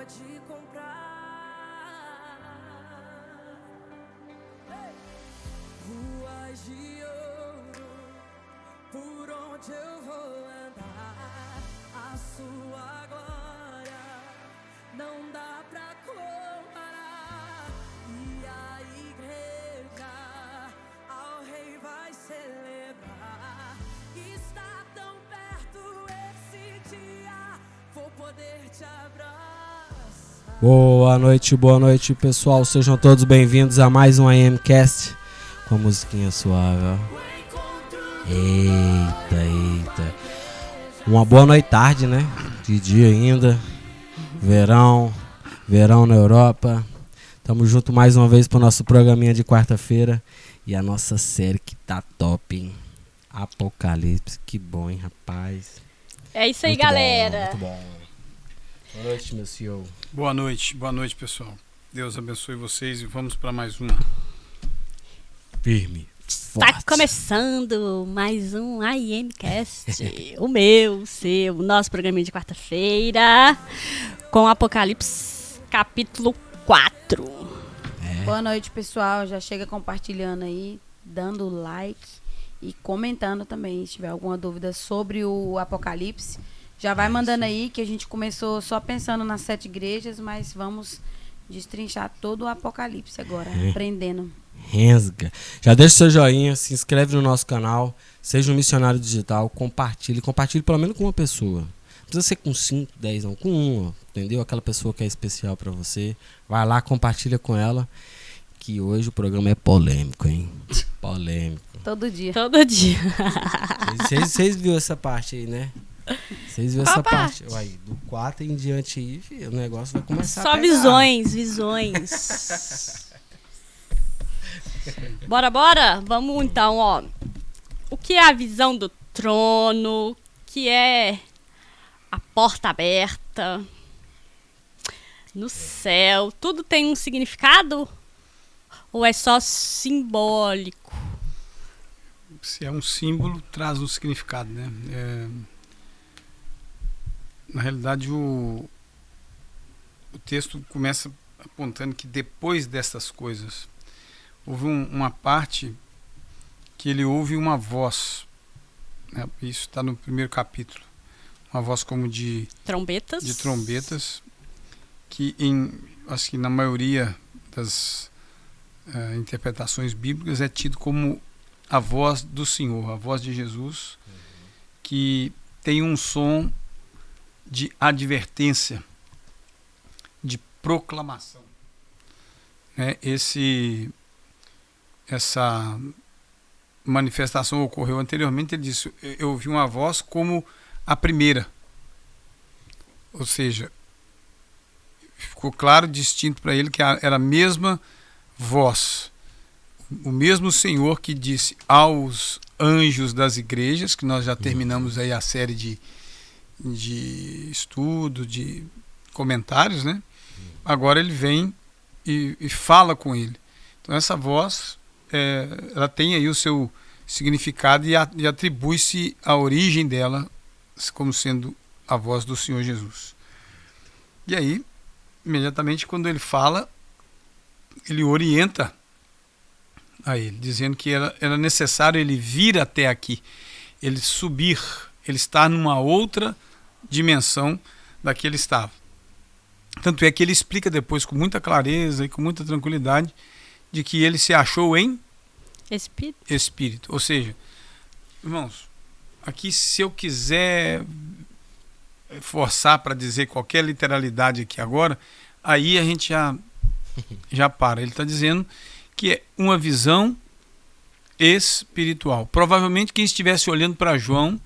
pode comprar. Ruas de ouro, por onde eu vou andar, a sua glória não dá pra comparar. E a igreja ao rei vai celebrar. Está tão perto esse dia, vou poder te abraçar. Boa noite, pessoal. Sejam todos bem-vindos a mais um IMCast com a musiquinha suave, ó. Eita. Uma boa noite, né? De dia ainda. Verão na Europa. Tamo junto mais uma vez pro nosso programinha de quarta-feira. E a nossa série que tá top, hein? Apocalipse. Que bom, hein, rapaz? É isso aí, Muito galera. Muito bom. Boa noite, meu senhor. Boa noite, pessoal. Deus abençoe vocês e vamos para mais uma. Firme. Tá Forte. começando mais um IMCast. O meu, o seu, o nosso programinha de quarta-feira com Apocalipse, capítulo 4. Boa noite, pessoal. Já chega compartilhando aí, dando like e comentando também. Se tiver alguma dúvida sobre o Apocalipse, já vai mandando aí, que a gente começou só pensando nas 7 igrejas, mas vamos destrinchar todo o Apocalipse agora, aprendendo. Rensga. Já deixa o seu joinha, se inscreve no nosso canal, seja um missionário digital, compartilhe pelo menos com uma pessoa. Não precisa ser com 5, 10, não, com uma, entendeu? Aquela pessoa que é especial pra você. Vai lá, compartilha com ela, que hoje o programa é polêmico, hein? Polêmico. Todo dia. Todo dia. Vocês viram essa parte aí, né? Vocês viram Qual essa parte? parte? Uai, do 4 em diante aí, filho, o negócio vai começar Só a pegar. visões. Bora? Vamos então, ó. O que é a visão do trono? O que é a porta aberta? No céu, tudo tem um significado? Ou é só simbólico? Se é um símbolo, traz um significado, né? Na realidade, o texto começa apontando que depois dessas coisas, houve uma parte que ele ouve uma voz, né? Isso está no primeiro capítulo, uma voz como de trombetas, que acho que na maioria das interpretações bíblicas é tido como a voz do Senhor, a voz de Jesus, que tem um som de advertência, de proclamação, né? Essa manifestação ocorreu anteriormente. Ele disse: eu ouvi uma voz como a primeira, ou seja, ficou claro, distinto para ele, que era a mesma voz, o mesmo Senhor que disse aos anjos das igrejas, que nós já terminamos aí a série de estudo, de comentários, né? Agora ele vem e fala com ele. Então essa voz, ela tem aí o seu significado e atribui-se a origem dela como sendo a voz do Senhor Jesus. E aí, imediatamente quando ele fala, ele orienta a ele, dizendo que era necessário ele vir até aqui, ele subir, ele estar numa outra dimensão da que ele estava. Tanto é que ele explica depois com muita clareza e com muita tranquilidade de que ele se achou em espírito. Ou seja, irmãos, aqui se eu quiser forçar para dizer qualquer literalidade aqui agora, aí a gente já para. Ele está dizendo que é uma visão espiritual. Provavelmente quem estivesse olhando para João,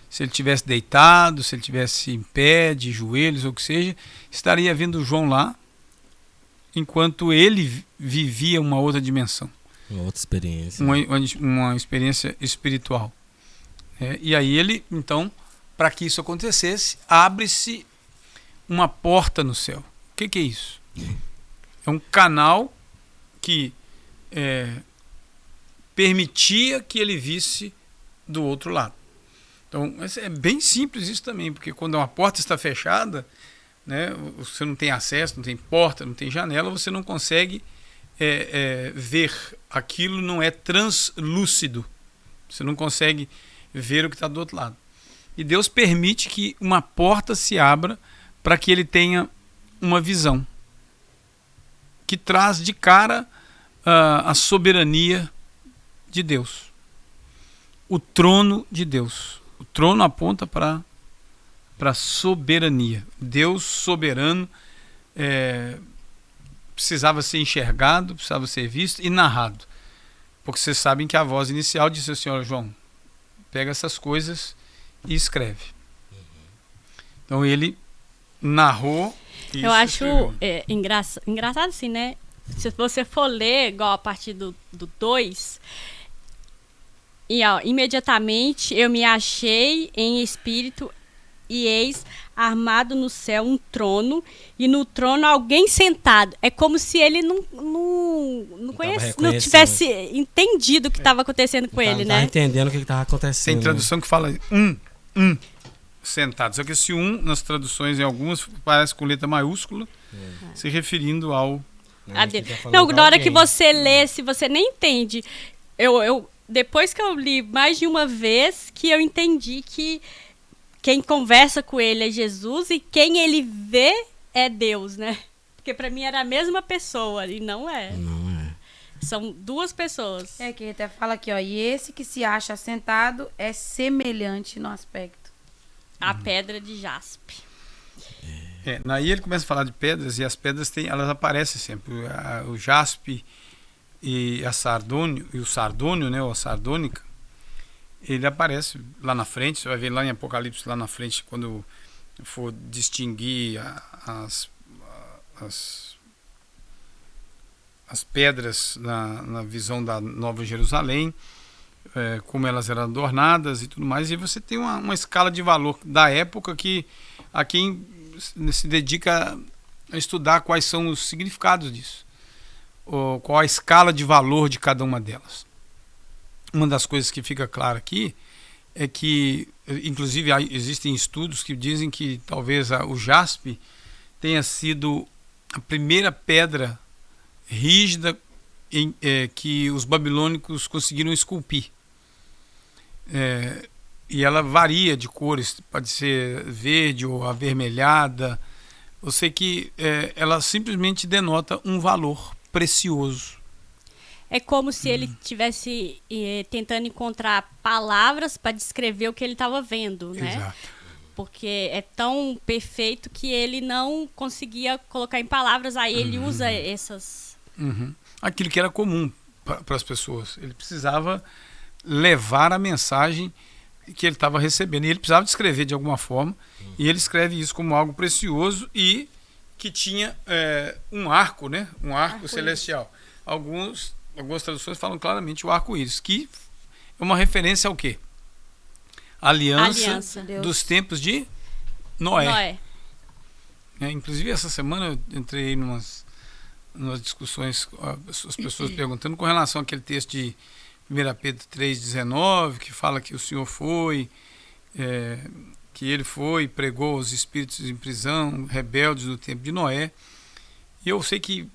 se ele tivesse deitado, se ele tivesse em pé, de joelhos ou o que seja, estaria vendo João lá, enquanto ele vivia uma outra dimensão. Uma outra experiência. Uma experiência espiritual. E aí ele, então, para que isso acontecesse, abre-se uma porta no céu. O que é isso? É um canal que permitia que ele visse do outro lado. Então, é bem simples isso também, porque quando uma porta está fechada, né? Você não tem acesso, não tem porta, não tem janela, você não consegue ver. Aquilo não é translúcido. Você não consegue ver o que está do outro lado. E Deus permite que uma porta se abra para que ele tenha uma visão que traz de cara a soberania de Deus. O trono de Deus. O trono aponta para a soberania. Deus soberano precisava ser enxergado, precisava ser visto e narrado. Porque vocês sabem que a voz inicial disse assim: olha, João, pega essas coisas e escreve. Então ele narrou. Eu acho engraçado assim, né? Se você for ler, igual a partir do 2, e ó, imediatamente eu me achei em espírito, e eis armado no céu um trono, e no trono alguém sentado. É como se ele não tivesse entendido o que estava acontecendo com ele, né? Não entendendo o que estava acontecendo. Tem tradução que fala sentado. Só que esse nas traduções, em algumas, parece com letra maiúscula, se referindo ao... Não, na hora que você lê, se você nem entende, depois que eu li mais de uma vez, que eu entendi que quem conversa com ele é Jesus e quem ele vê é Deus, né? Porque pra mim era a mesma pessoa e não é. Não é. São duas pessoas. Que até fala aqui, ó, e esse que se acha sentado é semelhante no aspecto. A pedra de jaspe. Aí ele começa a falar de pedras, e as pedras elas aparecem sempre. O jaspe e o sardônio, né, ou a sardônica, ele aparece lá na frente. Você vai ver lá em Apocalipse, lá na frente, quando for distinguir as pedras na visão da Nova Jerusalém, como elas eram adornadas e tudo mais. E você tem uma escala de valor da época a quem se dedica a estudar quais são os significados disso, ou qual a escala de valor de cada uma delas. Uma das coisas que fica clara aqui é que, inclusive, existem estudos que dizem que talvez o jaspe tenha sido a primeira pedra rígida que os babilônicos conseguiram esculpir. E ela varia de cores, pode ser verde ou avermelhada. Eu sei que ela simplesmente denota um valor precioso. É como se ele estivesse tentando encontrar palavras para descrever o que ele estava vendo, né? Exato. Porque é tão perfeito que ele não conseguia colocar em palavras, aí ele usa essas... Aquilo que era comum para as pessoas. Ele precisava levar a mensagem que ele estava recebendo, e ele precisava descrever de alguma forma, e ele escreve isso como algo precioso e que tinha um arco, né? Um arco celestial. Algumas traduções falam claramente o arco-íris, que é uma referência ao quê? Aliança dos tempos de Noé. Inclusive, essa semana eu entrei em umas discussões, as pessoas perguntando com relação àquele texto de 1 Pedro 3,19, que fala que o Senhor que ele foi e pregou aos espíritos em prisão, rebeldes do tempo de Noé. E eu sei que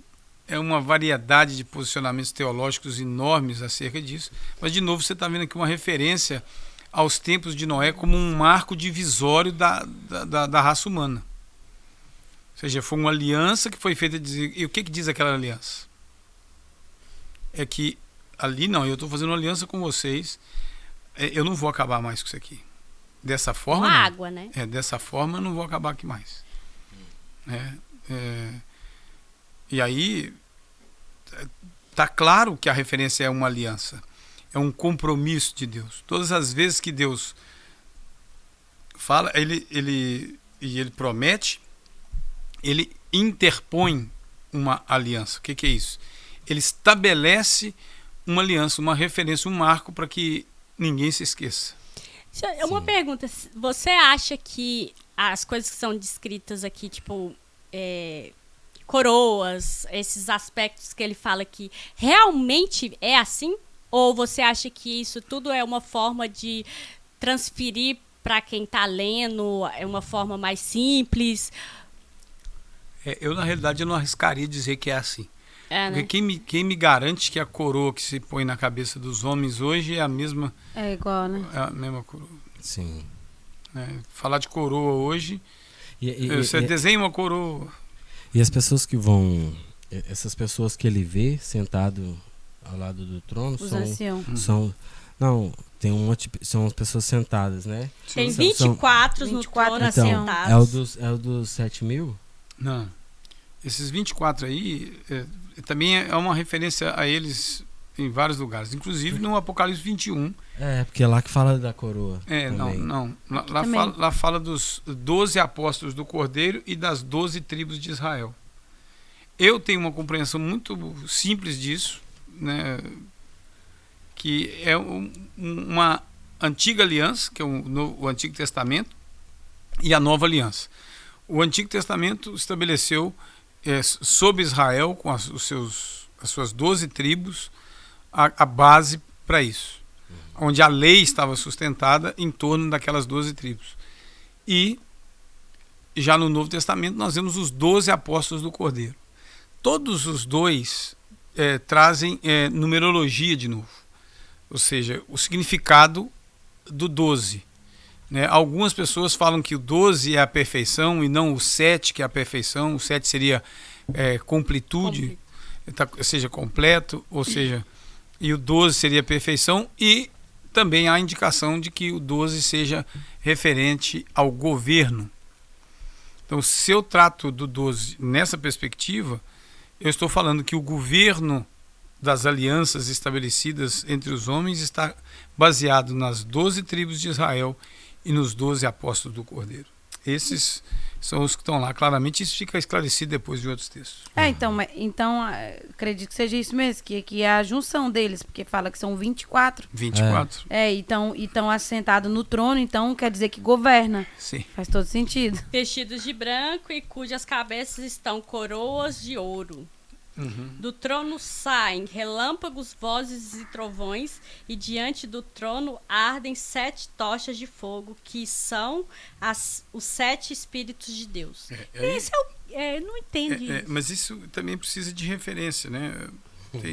é uma variedade de posicionamentos teológicos enormes acerca disso, mas de novo você está vendo aqui uma referência aos tempos de Noé como um marco divisório da raça humana. Ou seja, foi uma aliança que foi feita. E o que diz aquela aliança? É que ali não, eu estou fazendo uma aliança com vocês, eu não vou acabar mais com isso aqui. Dessa forma, com água, né? Dessa forma eu não vou acabar aqui mais. E aí está claro que a referência é uma aliança, é um compromisso de Deus. Todas as vezes que Deus fala, ele promete, ele interpõe uma aliança. O que é isso? Ele estabelece uma aliança, uma referência, um marco para que ninguém se esqueça. Uma pergunta, você acha que as coisas que são descritas aqui, tipo coroas, esses aspectos que ele fala aqui, realmente é assim? Ou você acha que isso tudo é uma forma de transferir para quem está lendo, é uma forma mais simples? Eu, na realidade, eu não arriscaria dizer que é assim. É, né? Porque quem me garante que a coroa que se põe na cabeça dos homens hoje é a mesma, É igual, né? é a mesma coroa. Sim. Né? Falar de coroa hoje, E, você desenha uma coroa. e as pessoas que vão... Essas pessoas que ele vê sentado ao lado do trono Os anciãos. são... Não, tem um monte, são as pessoas sentadas, né? Tem São- 24 no 24 trono Então, assentados. É o dos 7.000? Não. Esses 24 aí também é uma referência a eles em vários lugares. Inclusive no Apocalipse 21. É, porque é lá que fala da coroa. também. Não. Também. Lá fala dos 12 apóstolos do Cordeiro e das 12 tribos de Israel. Eu tenho uma compreensão muito simples disso, né? Que é uma antiga aliança, que é o Antigo Testamento, e a Nova Aliança. O Antigo Testamento estabeleceu sobre Israel, com as suas 12 tribos, a base para isso, onde a lei estava sustentada em torno daquelas 12 tribos. E já no Novo Testamento nós vemos os 12 apóstolos do Cordeiro. Todos os dois trazem numerologia de novo, ou seja, o significado do 12. Né? Algumas pessoas falam que o 12 é a perfeição e não o 7 que é a perfeição. O 7 seria completude, ou seja, completo, ou seja, e o 12 seria a perfeição, e também há a indicação de que o 12 seja referente ao governo. Então, se eu trato do 12 nessa perspectiva, eu estou falando que o governo das alianças estabelecidas entre os homens está baseado nas 12 tribos de Israel e nos 12 apóstolos do Cordeiro. Esses são os que estão lá. Claramente isso fica esclarecido depois de outros textos. Então acredito que seja isso mesmo, que é a junção deles, porque fala que são 24. 24? Então assentado no trono, então quer dizer que governa. Sim. Faz todo sentido. Vestidos de branco e cujas cabeças estão coroas de ouro. Do trono saem relâmpagos, vozes e trovões, e diante do trono ardem 7 tochas de fogo, que são os 7 Espíritos de Deus. Esse não entende isso. Mas isso também precisa de referência, né?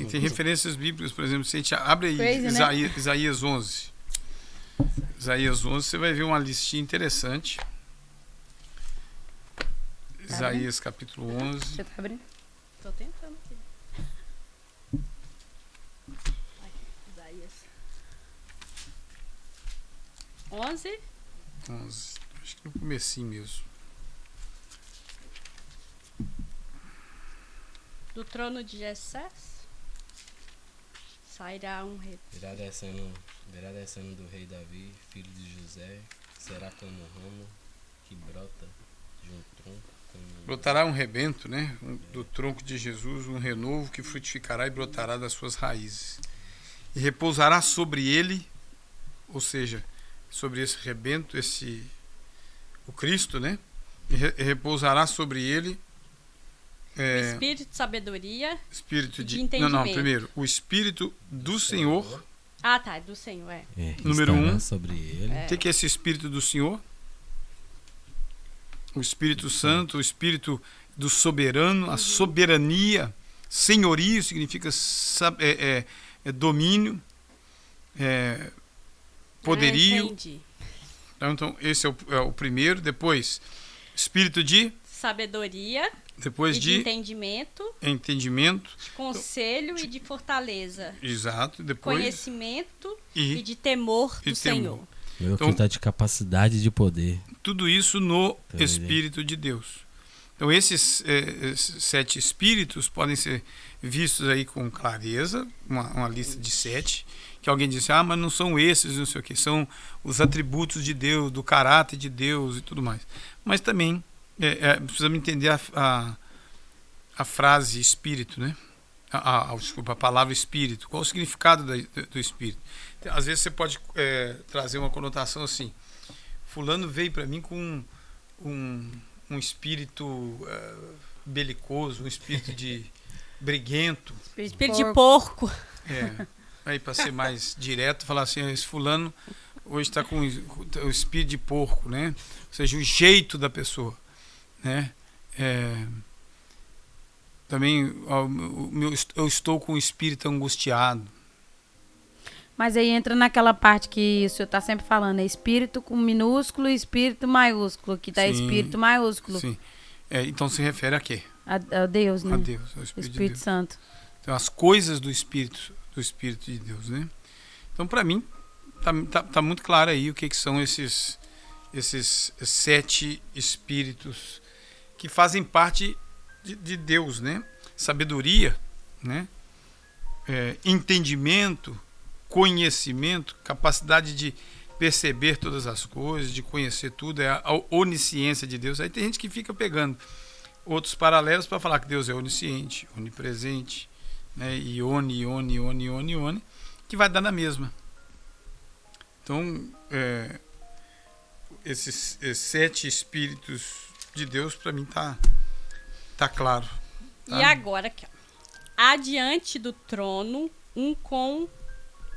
Tem referências bíblicas, por exemplo, se a gente abre aí Crazy, Isaías 11. Isaías 11, você vai ver uma listinha interessante. Isaías capítulo 11. Você tá abrindo? Tô tentando aqui. Isaías 11. 11. Acho que no comecinho mesmo. Do trono de Jessés sairá um rei. Virá descendo do rei Davi, filho de José, será como um ramo que brota de um tronco. Brotará um rebento, né? Do tronco de Jesus, um renovo que frutificará e brotará das suas raízes. E repousará sobre ele, ou seja, sobre esse rebento, o Cristo, né? E repousará sobre ele Espírito de sabedoria. Espírito de Não, entendimento. primeiro, o Espírito do Senhor. Ah, tá, do Senhor, Número estará 1. sobre ele. O que é esse Espírito do Senhor? O Espírito Santo, o Espírito do Soberano, a soberania, senhorio significa domínio, poderio. Entendi. Então esse é o primeiro. Depois, Espírito de Sabedoria depois e de entendimento, entendimento, de conselho e de fortaleza. exato. Depois Conhecimento e e de temor do temor. Senhor. Meu Então- filho tá de capacidade de poder. tudo isso no Entendi. Espírito de Deus. Então esses 7 espíritos podem ser vistos aí com clareza, uma lista de 7, que alguém disse, mas não são esses, não sei o que, são os atributos de Deus, do caráter de Deus e tudo mais. Mas também precisamos entender a frase espírito, né? Desculpa, a palavra espírito. Qual o significado do espírito? Às vezes você pode trazer uma conotação assim, fulano veio para mim com um espírito belicoso, um espírito de briguento. Espírito de porco. Aí para ser mais direto, falar assim, esse fulano hoje está com o espírito de porco, né? Ou seja, o jeito da pessoa, né? Também eu estou com o espírito angustiado. Mas aí entra naquela parte que o senhor está sempre falando, é espírito com minúsculo e espírito maiúsculo, que está Sim, espírito maiúsculo. Sim. Então se refere a quê? A Deus, né? A Deus, ao O Espírito de Espírito Deus. Santo. Então, as coisas do Espírito de Deus, né? Então, para mim, tá muito claro aí o que são esses 7 espíritos que fazem parte de Deus, né? Sabedoria, né? Entendimento, conhecimento, capacidade de perceber todas as coisas, de conhecer tudo, é a onisciência de Deus. Aí tem gente que fica pegando outros paralelos para falar que Deus é onisciente, onipresente, né? Ione, que vai dar na mesma. Então, esses 7 espíritos de Deus, para mim, tá claro. Tá? E agora, aqui, ó. Adiante do trono,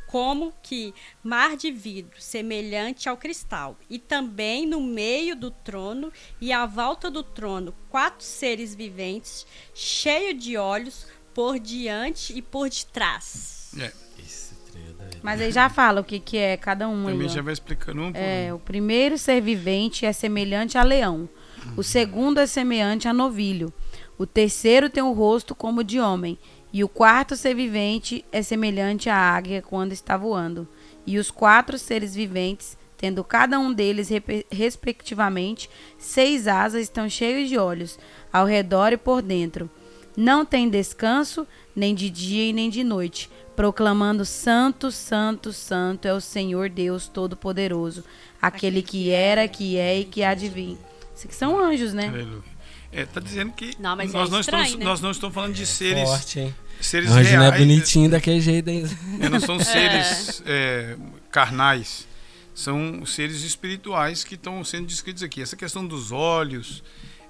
como que mar de vidro, semelhante ao cristal, e também no meio do trono e à volta do trono 4 seres viventes, cheios de olhos por diante e por detrás. Mas aí já fala o que é cada um. Também aí, já vai explicando um por um. O primeiro ser vivente é semelhante a leão. O segundo é semelhante a novilho. O terceiro tem o rosto como de homem. E o quarto ser vivente é semelhante à águia quando está voando. E os 4 seres viventes, tendo cada um deles, respectivamente, 6 asas, estão cheios de olhos, ao redor e por dentro. Não tem descanso, nem de dia e nem de noite, proclamando: Santo, Santo, Santo é o Senhor Deus Todo-Poderoso, aquele que era, que é e que há de vir. Esses que são anjos, né? Aleluia. Tá dizendo que Não, mas nós, é não estranho, estamos, né? nós não estamos falando de seres, Forte, hein? seres Anjo reais. não é bonitinho daquele jeito, hein? Não são seres carnais. São seres espirituais que estão sendo descritos aqui. Essa questão dos olhos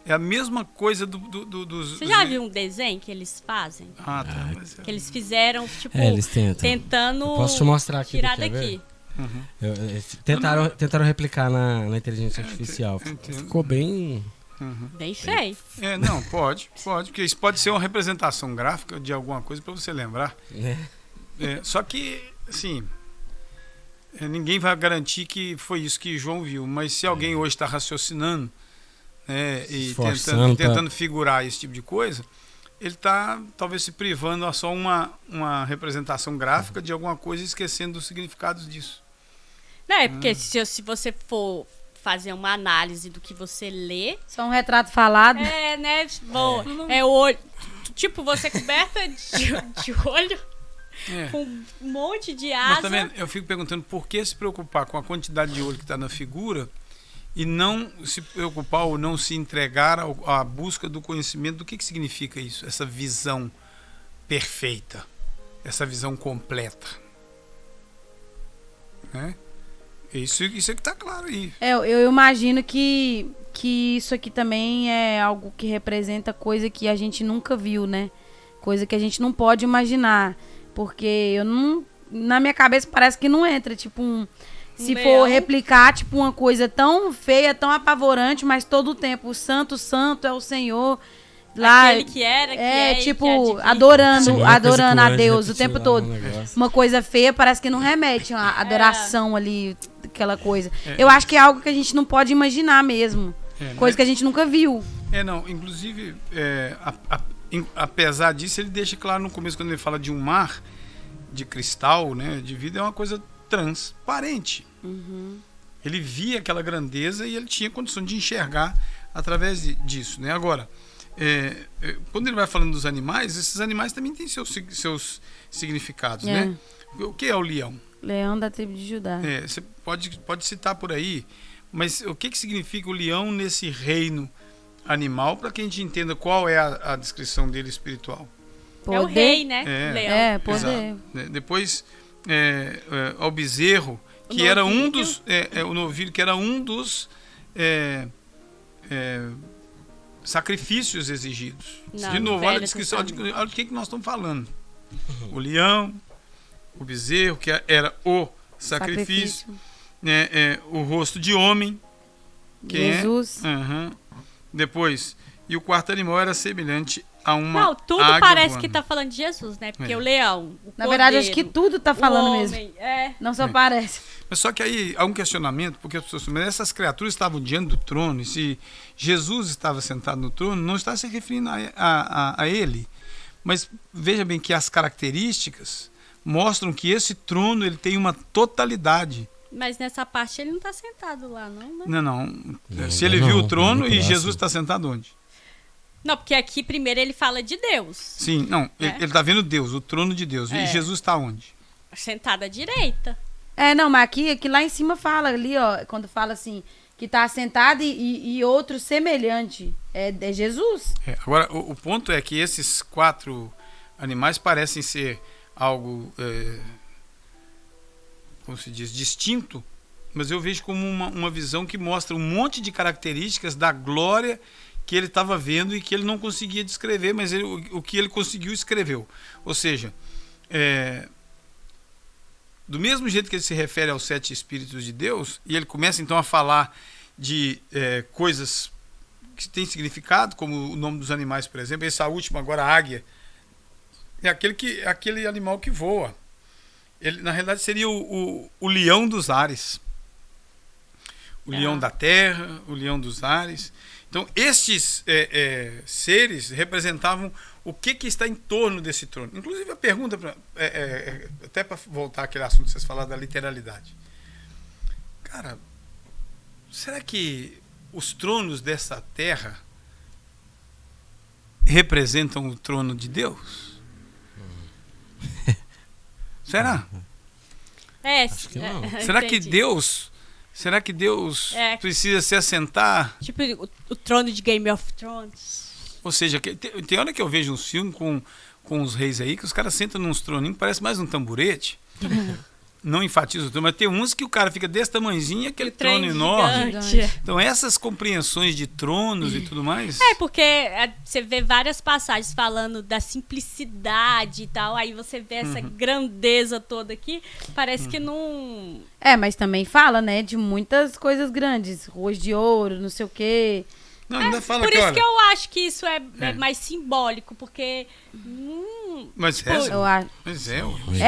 é a mesma coisa dos... Você já viu um desenho que eles fazem? Ah, tá. Mas Que eles fizeram, tipo, Eles tentam. tentando Eu posso te mostrar aqui, tirar quer ver? daqui. Tentaram replicar na inteligência artificial. entendo. Ficou bem... Bem feio. Não, pode, porque isso pode ser uma representação gráfica de alguma coisa para você lembrar. né? Só que, assim, ninguém vai garantir que foi isso que João viu, mas se alguém hoje está raciocinando, e Esforçando tentando figurar esse tipo de coisa, ele está talvez se privando a só uma representação gráfica de alguma coisa e esquecendo os significados disso. Não, é porque se você for fazer uma análise do que você lê, Só um retrato falado. né? Bom, o olho. Tipo, você coberta de olho, com um monte de asa. Mas também eu fico perguntando por que se preocupar com a quantidade de olho que está na figura e não se preocupar ou não se entregar à busca do conhecimento do que significa isso, essa visão perfeita, essa visão completa, né? Isso é que está claro aí. Eu imagino que isso aqui também é algo que representa coisa que a gente nunca viu, né? Coisa que a gente não pode imaginar. Porque na minha cabeça parece que não entra, tipo, se for replicar, tipo, uma coisa tão feia, tão apavorante, mas todo o tempo, o santo, santo é o Senhor. Lá, Aquele que era, que é e tipo, que há de vir. adorando Uma coisa que a o anjo Deus o repetiu tempo lá todo. no negócio. Uma coisa feia parece que não remete a uma adoração ali, aquela coisa. Eu acho que é algo que a gente não pode imaginar mesmo. Coisa que a gente nunca viu. Não, inclusive, apesar disso, ele deixa claro no começo, quando ele fala de um mar de cristal, né, de vidro, é uma coisa transparente. Ele via aquela grandeza e ele tinha condição de enxergar através disso, né? Agora, quando ele vai falando dos animais, esses animais também têm seus significados, né? O que é o leão? Leão da tribo de Judá. Você pode citar por aí, mas o que significa o leão nesse reino animal, para que a gente entenda qual é a descrição dele espiritual? Poder. É o rei, né? Leão. Poder. Exato. Depois, ao bezerro, que O era novilho. um dos... o novilho, que era um dos sacrifícios exigidos. Não, De no novo, olha a Velho descrição, Testamento. olha o que nós estamos falando. O leão, o bezerro, que era o sacrifício. O rosto de homem, que Jesus. Depois, E o quarto animal era semelhante a uma Não, tudo águia parece voando. que tá falando de Jesus, né? Porque É. o leão, o Na verdade, acho cordeiro, que tudo tá o falando homem, mesmo. É. Não só parece. Mas só que aí há um questionamento, porque as pessoas, mas essas criaturas estavam diante do trono, e se Jesus estava sentado no trono, não está se referindo a ele. Mas veja bem que as características mostram que esse trono ele tem uma totalidade. Mas nessa parte ele não tá sentado lá, não, né? Não. Se ele viu o trono e Jesus está sentado onde? Não, porque aqui primeiro ele fala de Deus. Sim, não. Ele está vendo Deus, o trono de Deus. E É. Jesus está onde? Sentado à direita. Não, mas aqui lá em cima fala ali, ó, quando fala assim, que tá sentado e outro semelhante. É Jesus. Agora, o ponto é que esses 4 animais parecem ser algo, como se diz, distinto, mas eu vejo como uma visão que mostra um monte de características da glória que ele estava vendo e que ele não conseguia descrever, mas o que ele conseguiu escreveu. Ou seja, do mesmo jeito que ele se refere aos 7 Espíritos de Deus, e ele começa então a falar de coisas que têm significado, como o nome dos animais, por exemplo. Essa última agora, a águia, é aquele animal que voa. Ele, na realidade, seria o leão dos ares. O leão da terra, o leão dos ares. Então, estes seres representavam o que está em torno desse trono. Inclusive, a pergunta, até para voltar àquele assunto que vocês falaram da literalidade. Cara, será que os tronos dessa terra representam o trono de Deus? Será? Acho que não. Será que Deus precisa se assentar? Tipo o trono de Game of Thrones. Ou seja, tem hora que eu vejo uns filmes com os reis aí, que os caras sentam nos troninhos, parece mais um tamborete. Não enfatiza o trono, mas tem uns que o cara fica desse tamanhozinho, aquele trono enorme. Gigante. Então essas compreensões de tronos e tudo mais... Porque você vê várias passagens falando da simplicidade e tal, aí você vê essa grandeza toda aqui, parece que não... Mas também fala, né, de muitas coisas grandes. Ruas de ouro, não sei o quê. Não, ainda fala Por que, isso olha, que eu acho que isso é mais simbólico, porque... mas Eu acho. mas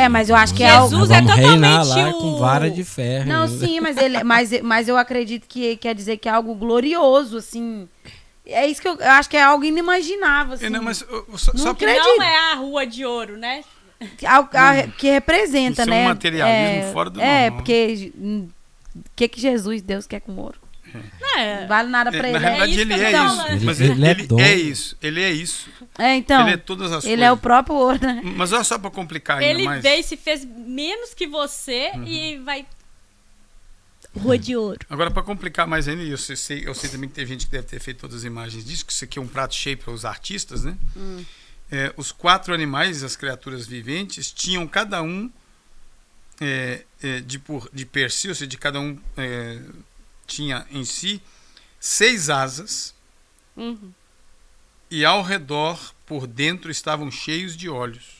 mas eu acho que é algo... Jesus Vamos reinar totalmente lá com vara de ferro. Não, ainda. sim, mas eu acredito que quer dizer que é algo glorioso, assim. É isso que eu acho que é algo inimaginável, assim. não, mas só Não que acredito. Não é a rua de ouro, né? Algo que representa, Isso é né? um materialismo fora do normal. porque o que Jesus, Deus quer com ouro? Não vale nada pra ele. na realidade isso ele que eu é tô isso. falando. Mas Ele é ele dono. é isso. Ele é isso. Então, Ele é todas as ele coisas. é o próprio ouro, né? Mas olha só para complicar ainda Ele mais. veio e se fez menos que você e vai... Rua de ouro. Agora, para complicar mais ainda, eu sei também que tem gente que deve ter feito todas as imagens disso, que isso aqui é um prato cheio para os artistas, né? Os 4 animais, as criaturas viventes, tinham cada um de per si, ou seja, de cada um tinha em si 6 asas, e ao redor, por dentro, estavam cheios de olhos.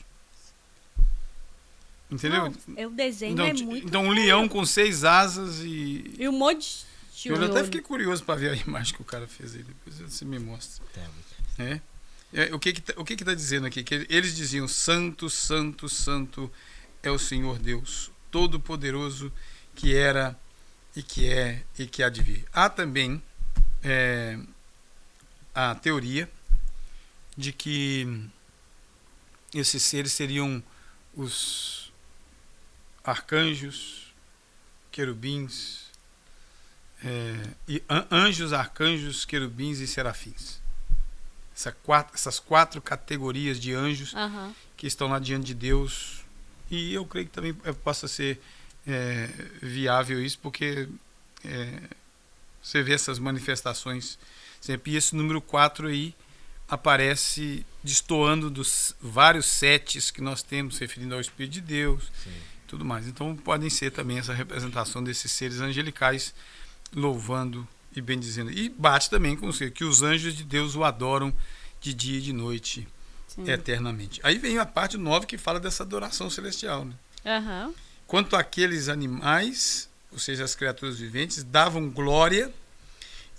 Entendeu? O desenho é muito... Então um leão com 6 asas e... E um monte de Eu olho. até fiquei curioso para ver a imagem que o cara fez aí. Depois você me mostra. O que está dizendo aqui? Que eles diziam: Santo, Santo, Santo é o Senhor Deus, Todo-Poderoso, que era e que é e que há de vir. Há também a teoria de que esses seres seriam os arcanjos, querubins, e anjos, arcanjos, querubins e serafins. Essas 4 categorias de anjos que estão lá diante de Deus. E eu creio que também possa ser viável isso, porque você vê essas manifestações sempre. E esse número 4 aí aparece destoando dos vários setes que nós temos, referindo ao Espírito de Deus. Sim. Tudo mais. Então podem ser também essa representação desses seres angelicais louvando e bendizendo. E bate também com que os anjos de Deus o adoram de dia e de noite. Sim. Eternamente. Aí vem a parte 9 que fala dessa adoração celestial, né? Quanto àqueles animais, ou seja, as criaturas viventes, davam glória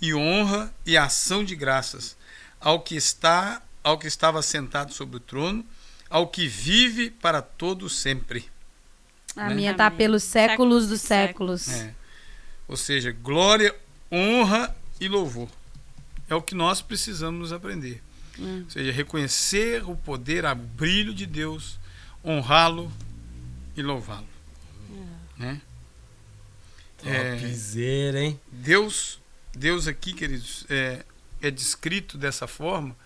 e honra e ação de graças ao que estava sentado sobre o trono, ao que vive para todo sempre. A Né? minha tá Amém. pelos séculos dos Séculos. séculos. É. Ou seja, glória, honra e louvor. É o que nós precisamos aprender. Ou seja, reconhecer o poder, o brilho de Deus, honrá-lo e louvá-lo. Né? Topzera, hein? Deus aqui, queridos, é descrito dessa forma.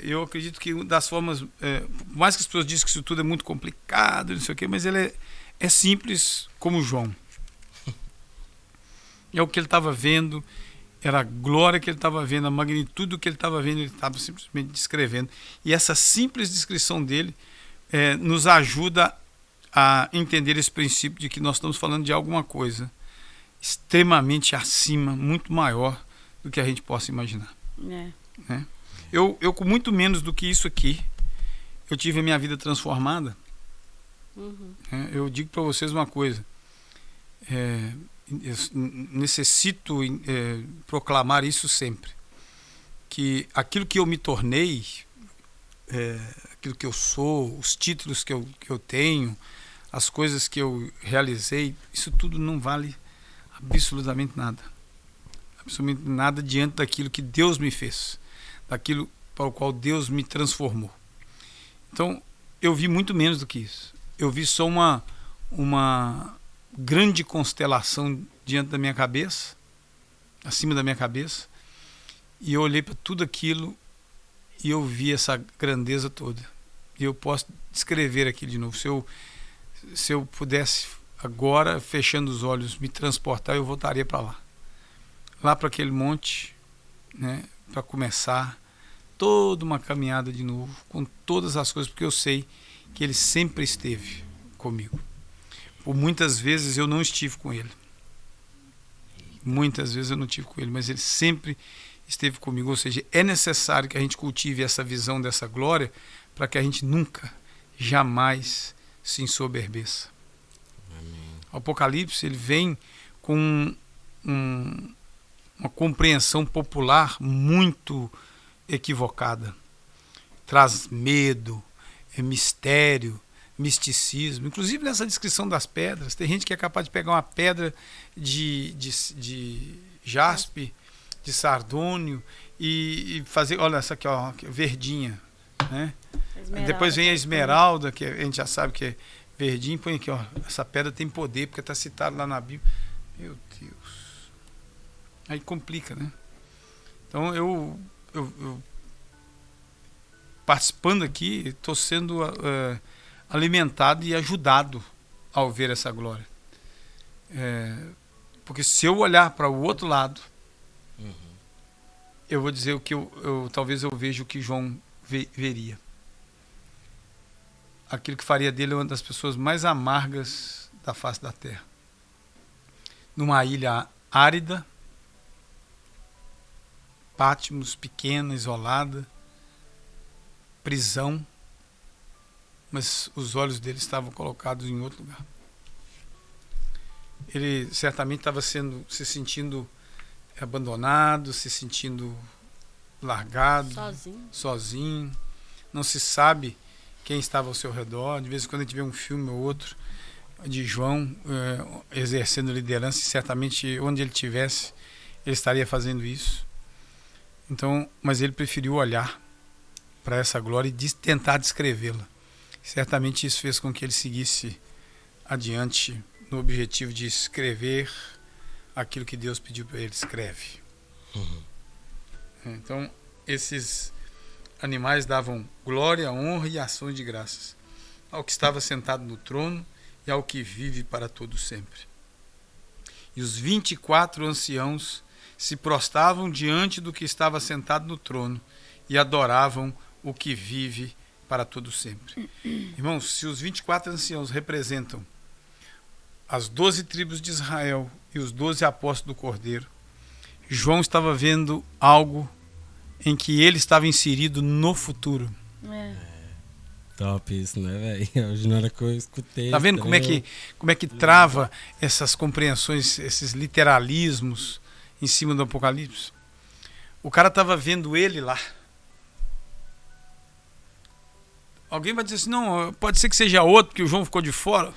Eu acredito que uma das formas, por mais que as pessoas dizem que isso tudo é muito complicado, não sei o quê, mas ele é simples como João. É o que ele estava vendo, era a glória que ele estava vendo, a magnitude do que ele estava vendo, ele estava simplesmente descrevendo. E essa simples descrição dele nos ajuda a entender esse princípio de que nós estamos falando de alguma coisa extremamente acima, muito maior do que a gente possa imaginar. É. Eu com muito menos do que isso aqui, eu tive a minha vida transformada. Eu digo para vocês uma coisa, eu necessito proclamar isso sempre, que aquilo que eu me tornei, aquilo que eu sou, os títulos que eu tenho, as coisas que eu realizei, isso tudo não vale absolutamente nada. Absolutamente nada diante daquilo que Deus me fez, daquilo para o qual Deus me transformou. Então, eu vi muito menos do que isso. Eu vi só uma grande constelação diante da minha cabeça, acima da minha cabeça, e eu olhei para tudo aquilo e eu vi essa grandeza toda. E eu posso descrever aqui de novo. Se eu pudesse agora, fechando os olhos, me transportar, eu voltaria para lá para aquele monte, né, para começar toda uma caminhada de novo, com todas as coisas, porque eu sei que Ele sempre esteve comigo. Por muitas vezes eu não estive com Ele. Muitas vezes eu não estive com Ele, mas Ele sempre esteve comigo. Ou seja, é necessário que a gente cultive essa visão dessa glória para que a gente nunca, jamais se ensoberbeça. O Apocalipse, ele vem com uma compreensão popular muito equivocada. Traz medo, mistério, misticismo. Inclusive nessa descrição das pedras, tem gente que é capaz de pegar uma pedra de jaspe, de sardônio e fazer, olha essa aqui, ó, verdinha, né? Depois vem a esmeralda, que a gente já sabe que é verdinho, põe aqui, ó, essa pedra tem poder, porque está citado lá na Bíblia. Meu Deus. Aí complica, né? Então eu participando aqui, estou sendo alimentado e ajudado ao ver essa glória. Porque se eu olhar para o outro lado, eu vou dizer o que talvez eu veja o que João veria. Aquilo que faria dele uma das pessoas mais amargas da face da terra. Numa ilha árida, Patmos, pequena, isolada, prisão, mas os olhos dele estavam colocados em outro lugar. Ele certamente estava se sentindo abandonado, se sentindo largado, sozinho. Não se sabe quem estava ao seu redor. De vez em quando a gente vê um filme ou outro de João exercendo liderança, e certamente onde ele estivesse, ele estaria fazendo isso. Então, mas ele preferiu olhar para essa glória e tentar descrevê-la. Certamente isso fez com que ele seguisse adiante no objetivo de escrever aquilo que Deus pediu para ele: escreve. Então, esses animais davam glória, honra e ações de graças ao que estava sentado no trono e ao que vive para todo sempre. E os 24 anciãos se prostravam diante do que estava sentado no trono e adoravam o que vive para todo sempre. Irmãos, se os 24 anciãos representam as 12 tribos de Israel e os 12 apóstolos do Cordeiro, João estava vendo algo em que ele estava inserido no futuro. Top isso, né, velho? Hoje na hora que eu escutei. Tá vendo como é que trava essas compreensões, esses literalismos em cima do Apocalipse? O cara estava vendo ele lá. Alguém vai dizer assim, não, pode ser que seja outro, porque o João ficou de fora.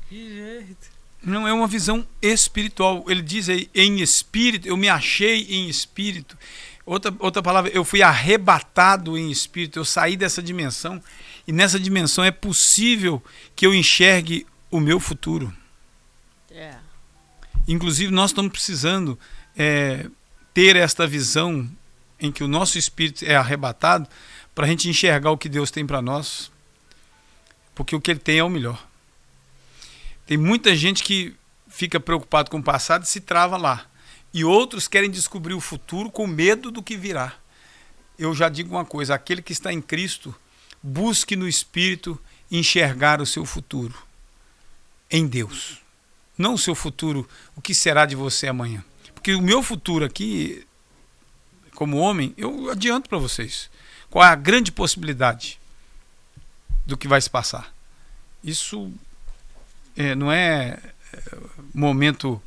Que jeito. Não, é uma visão espiritual. Ele diz aí, em espírito, eu me achei em espírito. Outra palavra, eu fui arrebatado em espírito, eu saí dessa dimensão. E nessa dimensão é possível que eu enxergue o meu futuro. Inclusive, nós estamos precisando ter esta visão em que o nosso espírito é arrebatado para a gente enxergar o que Deus tem para nós. Porque o que Ele tem é o melhor. Tem muita gente que fica preocupado com o passado e se trava lá. E outros querem descobrir o futuro com medo do que virá. Eu já digo uma coisa, aquele que está em Cristo, busque no Espírito enxergar o seu futuro em Deus. Não o seu futuro, o que será de você amanhã. Porque o meu futuro aqui, como homem, eu adianto para vocês. Qual é a grande possibilidade do que vai se passar? Isso não é momento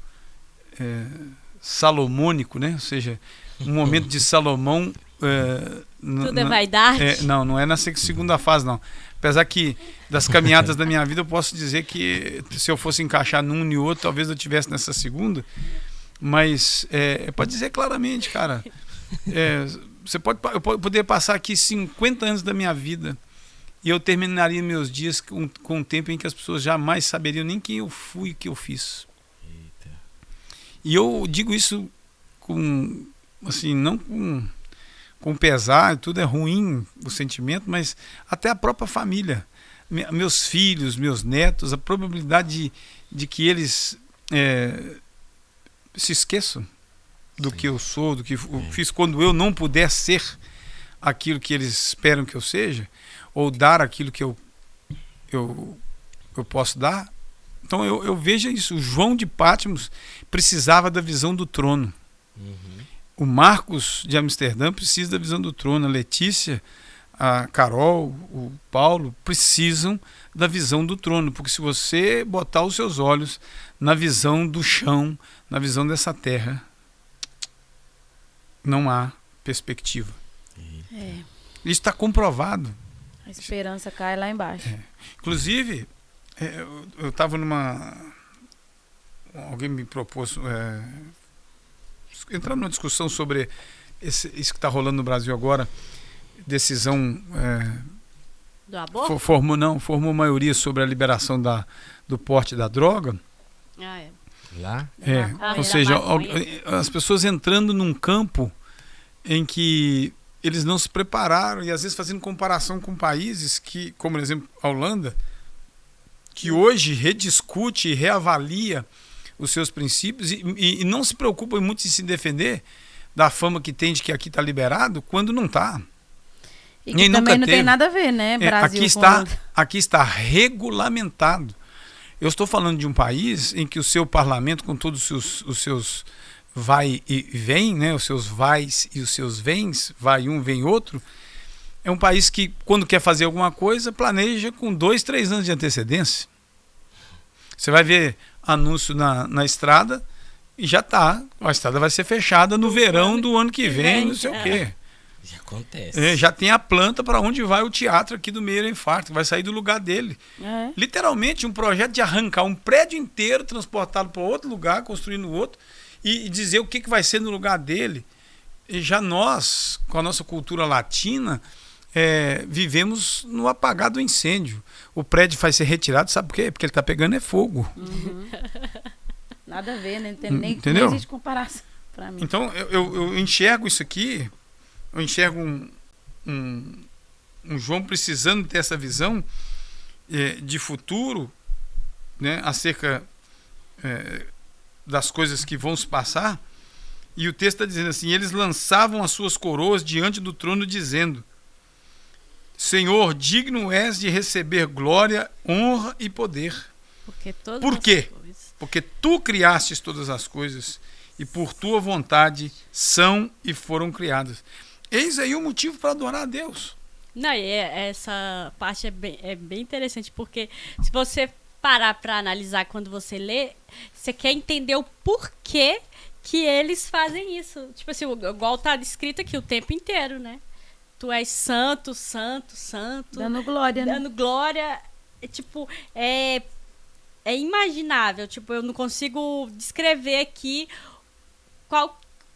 salomônico, né? Ou seja, um momento de Salomão. Tudo é vaidade? Não é na segunda fase, não. Apesar que das caminhadas da minha vida eu posso dizer que se eu fosse encaixar num e outro, talvez eu tivesse nessa segunda. Mas pode dizer claramente, cara. Eu poderia passar aqui 50 anos da minha vida e eu terminaria meus dias com um tempo em que as pessoas jamais saberiam nem quem eu fui e o que eu fiz. Eita. E eu digo isso com, assim, não com pesar, tudo é ruim o sentimento, mas até a própria família, meus filhos, meus netos, a probabilidade de que eles se esqueçam do que eu sou, do que eu fiz quando eu não puder ser aquilo que eles esperam que eu seja, ou dar aquilo que eu posso dar. Então eu vejo isso. O João de Patmos precisava da visão do trono. Uhum. O Marcos de Amsterdã precisa da visão do trono. A Letícia, a Carol, o Paulo precisam da visão do trono. Porque se você botar os seus olhos na visão do chão, na visão dessa terra, não há perspectiva. Isso está comprovado. A esperança cai lá embaixo. Inclusive, eu estava numa... Alguém me propôs entrar numa discussão sobre isso que está rolando no Brasil agora. Decisão... do aborto? Formou maioria sobre a liberação do porte da droga. Lá? Ou seja, as pessoas entrando num campo em que eles não se prepararam e às vezes fazendo comparação com países que, como por exemplo a Holanda, que hoje rediscute e reavalia os seus princípios e não se preocupa muito em se defender da fama que tem de que aqui está liberado, quando não está. E que também não tem nada a ver, né, Brasil? Aqui está regulamentado. Eu estou falando de um país em que o seu parlamento, com todos os seus vai e vem, né, os seus vais e os seus vens, vai um, vem outro, é um país que, quando quer fazer alguma coisa, planeja com 2, 3 anos de antecedência. Você vai ver anúncio na estrada e já está. A estrada vai ser fechada no verão do ano que vem, não sei o quê. Já acontece. Já tem a planta para onde vai o teatro aqui do Meira Infarto, vai sair do lugar dele. Literalmente um projeto de arrancar um prédio inteiro, transportá-lo para outro lugar, construir no outro e dizer o que vai ser no lugar dele. E já nós, com a nossa cultura latina, vivemos no apagar do incêndio. O prédio vai ser retirado, sabe por quê? Porque ele está pegando fogo. Uhum. Nada a ver, né? Nem existe comparação para mim. Então eu enxergo isso aqui. Eu enxergo um João precisando ter essa visão de futuro, né, acerca das coisas que vão se passar. E o texto está dizendo assim: eles lançavam as suas coroas diante do trono, dizendo: Senhor, digno és de receber glória, honra e poder. Por quê? Porque tu criastes todas as coisas e por tua vontade são e foram criadas. Eis aí o motivo para adorar a Deus. Não, e essa parte é bem interessante, porque se você parar para analisar quando você lê, você quer entender o porquê que eles fazem isso. Tipo assim, igual tá escrito aqui o tempo inteiro, né? Tu és santo, santo, santo. Dando glória, né? Dando glória. Tipo, é imaginável. Tipo, eu não consigo descrever aqui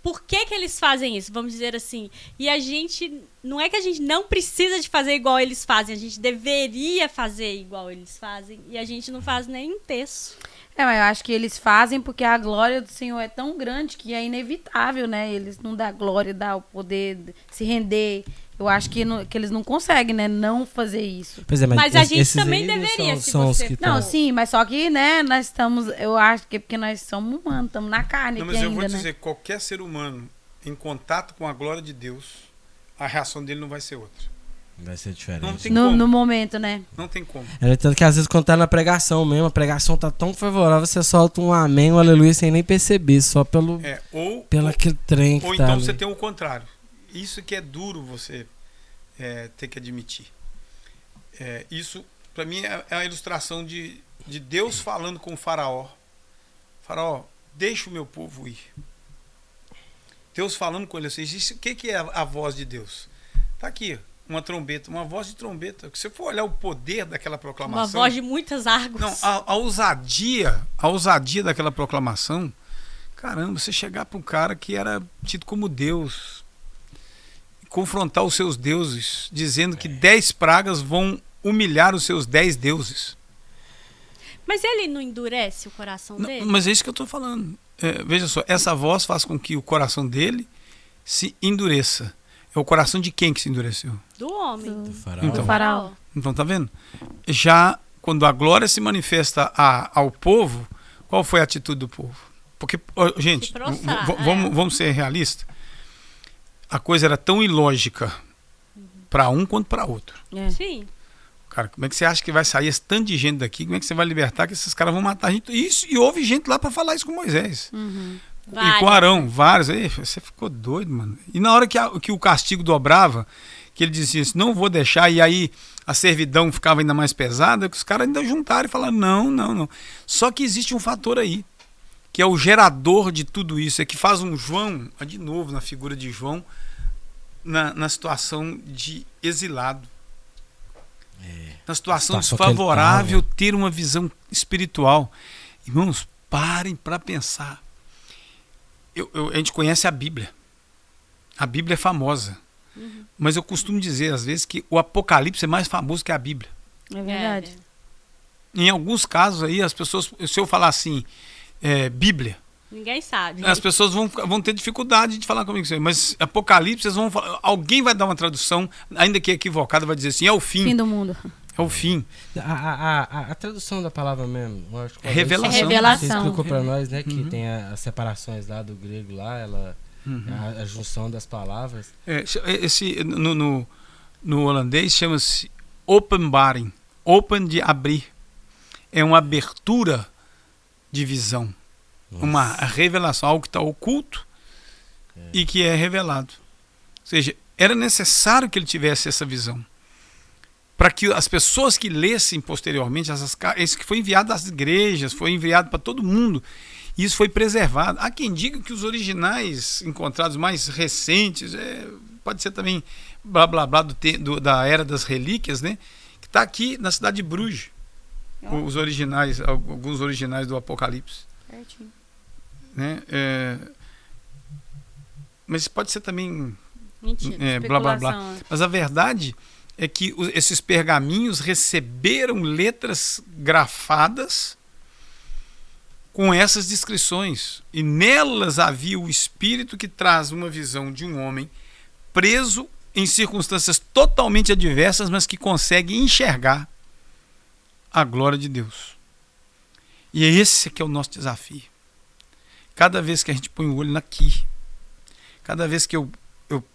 por que eles fazem isso, vamos dizer assim. E a gente, não é que a gente não precisa de fazer igual eles fazem, a gente deveria fazer igual eles fazem, e a gente não faz nem um terço. Mas eu acho que eles fazem porque a glória do Senhor é tão grande que é inevitável, né? Eles não dão glória, dão o poder de se render. Eu acho que eles não conseguem, né? Não fazer isso. Pois é, Mas a gente esses também aí deveria, se são os você que Não, tão- sim, mas só que, né, nós estamos, eu acho que é porque nós somos humanos, estamos na carne Não, aqui mas eu ainda, vou né? dizer, qualquer ser humano em contato com a glória de Deus, a reação dele não vai ser outra. Vai ser Não diferente. tem No, como. no momento, né? Não tem como. É tanto que às vezes quando tá na pregação mesmo, a pregação tá tão favorável, você solta um amém, um aleluia sem nem perceber, só pelo aquele trem que Ou tá então ali. você tem o contrário. Isso que é duro você ter que admitir. Isso, para mim, é a ilustração de Deus falando com o faraó. Faraó, deixa o meu povo ir. Deus falando com ele assim, o que é a voz de Deus? Tá aqui, uma trombeta, uma voz de trombeta. Se você for olhar o poder daquela proclamação... Uma voz de muitas árvores. Não, a ousadia daquela proclamação, caramba, você chegar para um cara que era tido como Deus, confrontar os seus deuses, dizendo que 10 pragas vão humilhar os seus 10 deuses. Mas ele não endurece o coração Não, dele? mas é isso que eu estou falando. Veja só, essa voz faz com que o coração dele se endureça. É o coração de quem que se endureceu? Do homem. Do faraó. Então. Do faraó. Então, tá vendo? Já quando a glória se manifesta ao povo, qual foi a atitude do povo? Porque, gente, Se prostrar, vamos ser realistas. A coisa era tão ilógica para um quanto para outro. É. Sim. Cara, como é que você acha que vai sair esse tanto de gente daqui? Como é que você vai libertar que esses caras vão matar a gente? Isso, e houve gente lá para falar isso com Moisés. Uhum. E com Arão, vários. Aí, você ficou doido, mano. E na hora que o castigo dobrava, que ele dizia assim, não vou deixar, e aí a servidão ficava ainda mais pesada, que os caras ainda juntaram e falaram, não. Só que existe um fator aí, que é o gerador de tudo isso, é que faz um João, de novo na figura de João, na situação de exilado. Na situação desfavorável, ter uma visão espiritual. Irmãos, parem para pensar. A gente conhece a Bíblia. A Bíblia é famosa. Uhum. Mas eu costumo dizer, às vezes, que o Apocalipse é mais famoso que a Bíblia. É verdade. Em alguns casos aí, as pessoas, se eu falar assim, Bíblia, Ninguém sabe. as pessoas vão ter dificuldade de falar comigo isso aí. Mas Apocalipse, eles vão falar, alguém vai dar uma tradução, ainda que equivocada, vai dizer assim, é o fim. Fim do mundo. É o fim. A tradução da palavra mesmo, eu acho que Revelação. Você Revelação. explicou para nós, né, que Uhum. tem as separações lá do grego lá, a junção das palavras. No holandês chama-se openbaring. Open de abrir. É uma abertura de visão. Nossa. Uma revelação, algo que está oculto e que é revelado. Ou seja, era necessário que ele tivesse essa visão. Para que as pessoas que lessem posteriormente, isso que foi enviado às igrejas, foi enviado para todo mundo, e isso foi preservado. Há quem diga que os originais encontrados mais recentes, pode ser também blá blá blá da era das relíquias, né? Que está aqui na cidade de Bruges. Os originais, alguns originais do Apocalipse. Certinho. Né? Mas pode ser também Mentira. blá blá blá. Especulação. Mas a verdade é que esses pergaminhos receberam letras grafadas com essas descrições. E nelas havia o Espírito que traz uma visão de um homem preso em circunstâncias totalmente adversas, mas que consegue enxergar a glória de Deus. E é esse que é o nosso desafio. Cada vez que a gente põe o olho aqui, cada vez que eu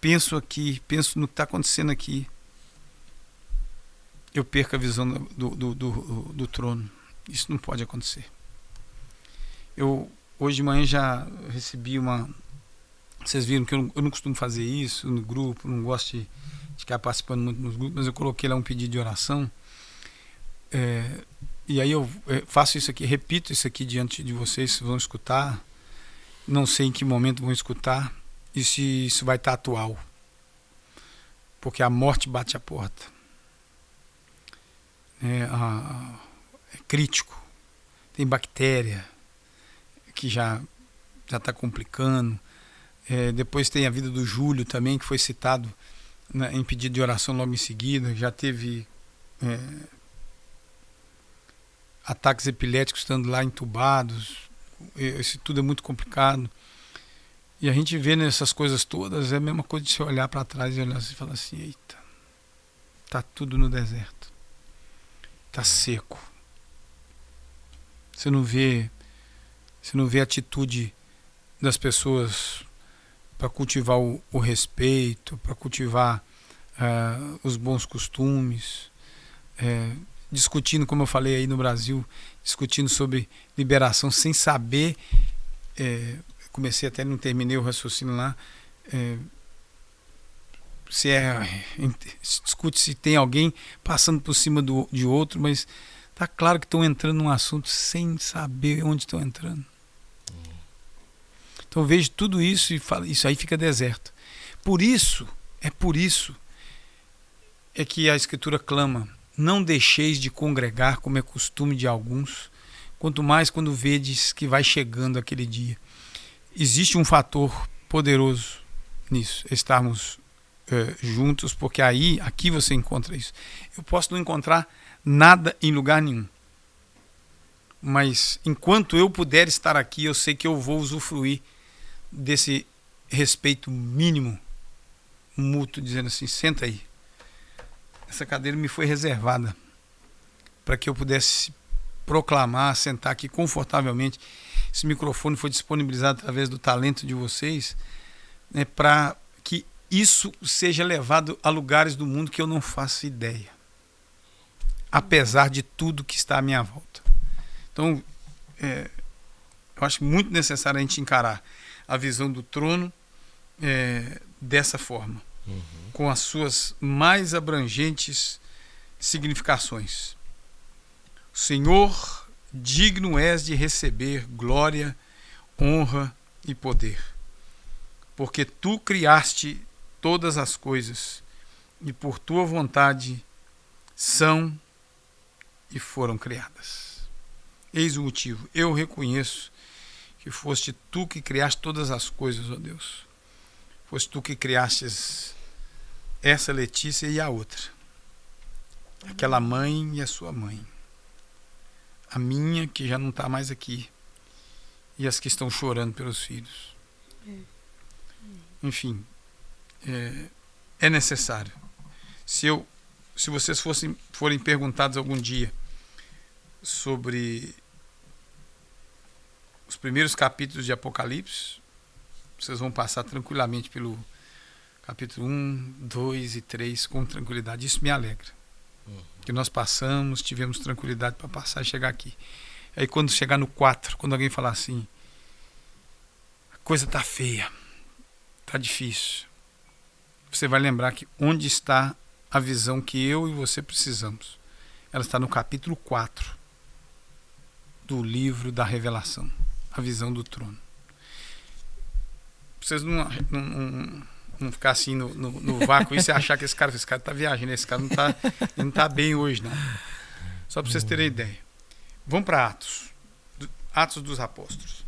penso aqui, penso no que está acontecendo aqui, eu perco a visão do trono. Isso não pode acontecer. Hoje de manhã já recebi vocês viram que eu não costumo fazer isso no grupo, não gosto de ficar participando muito nos grupos, mas eu coloquei lá um pedido de oração. E aí eu faço isso aqui, repito isso aqui diante de vocês, vocês vão escutar. não sei em que momento vão escutar e se isso vai estar atual. Porque a morte bate a porta. É crítico. Tem bactéria que já está complicando. Depois tem a vida do Júlio também, que foi citado em pedido de oração logo em seguida. Já teve ataques epiléticos estando lá entubados. Isso tudo é muito complicado. E a gente vê nessas coisas todas, é a mesma coisa de você olhar para trás e olhar assim, e falar assim, eita, tá tudo no deserto. Tá seco. Você não vê atitude das pessoas para cultivar o respeito, para cultivar os bons costumes, discutindo, como eu falei aí no Brasil, discutindo sobre liberação sem saber, comecei até, não terminei o raciocínio lá, se discute se tem alguém passando por cima de outro, mas tá claro que estão entrando num assunto sem saber onde estão entrando. Então eu vejo tudo isso e falo, isso aí fica deserto. Por isso é que a Escritura clama: não deixeis de congregar, como é costume de alguns, quanto mais quando vedes que vai chegando aquele dia. Existe um fator poderoso nisso, estarmos juntos, porque aqui você encontra isso. Eu posso não encontrar nada em lugar nenhum, mas enquanto eu puder estar aqui, eu sei que eu vou usufruir desse respeito mínimo, mútuo, dizendo assim, senta aí. Essa cadeira me foi reservada para que eu pudesse proclamar, sentar aqui confortavelmente. Esse microfone foi disponibilizado através do talento de vocês, né, para que isso seja levado a lugares do mundo que eu não faço ideia, apesar de tudo que está à minha volta. Então, eu acho muito necessário a gente encarar a visão do trono dessa forma, com as suas mais abrangentes significações. Senhor, digno és de receber glória, honra e poder, porque tu criaste todas as coisas e por tua vontade são e foram criadas. Eis o motivo, eu reconheço que foste tu que criaste todas as coisas, ó Deus. Foste tu que criastes essa Letícia e a outra, aquela mãe e a sua mãe, a minha que já não está mais aqui e as que estão chorando pelos filhos. Enfim, é necessário. Se vocês forem perguntados algum dia sobre os primeiros capítulos de Apocalipse, vocês vão passar tranquilamente pelo capítulo 1, 2 e 3 com tranquilidade. Isso me alegra. Que nós passamos, tivemos tranquilidade para passar e chegar aqui. Aí quando chegar no 4, quando alguém falar assim, a coisa está feia, está difícil, você vai lembrar que onde está a visão que eu e você precisamos? Ela está no capítulo 4 do livro da Revelação, a visão do trono. Vocês não ficar assim no vácuo e você achar que esse cara está viajando, esse cara não está bem hoje, não. Só para vocês terem ideia. Vamos para Atos dos Apóstolos.